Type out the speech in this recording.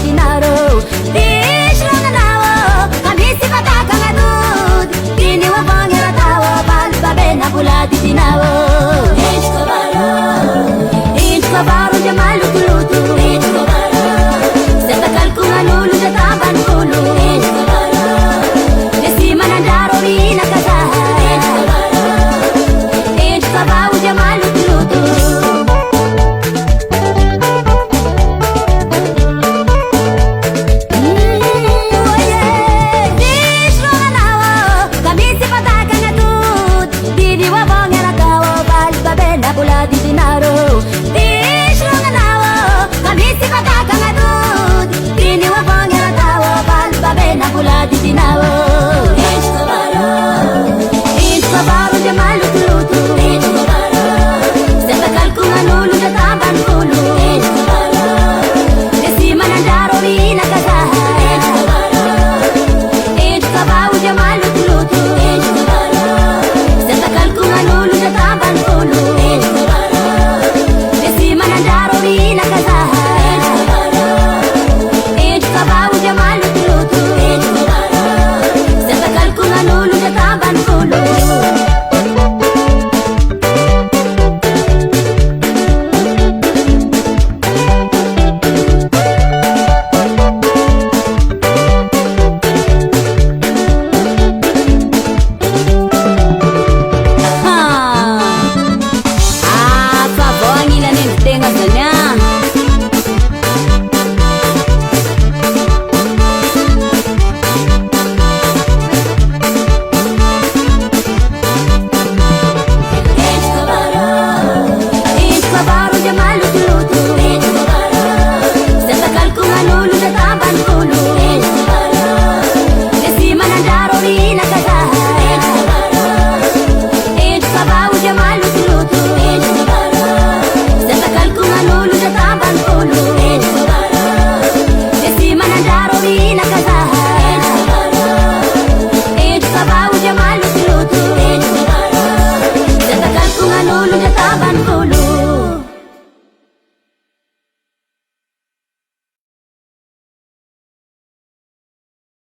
dinaro Dishro na nawo Kamisi pataka nga dud Dini wa bangera tawo Balba bena buladi dinawo Inchko baro jamalu kulutu Inchko baro Seta kalkunga nulu jataban kulu Inchko baro Desi manandaro rina kasaha Inchko baro Inchko baro jamalu kulutu Buladi dinaro Dishro nga nawo Kamisi pataka nga dud Dini wa bangera tawo Balba bena buladi dinawo Inchko baro jamalu kulutu Inchko baro Seta kalkunga nulu jataban kulu Inchko baro Desi manandaro rina kasaha Inchko baro Inchko baro jamalu kulutu Inchko baro Seta kalkunga nulu jataban kulu Jamal,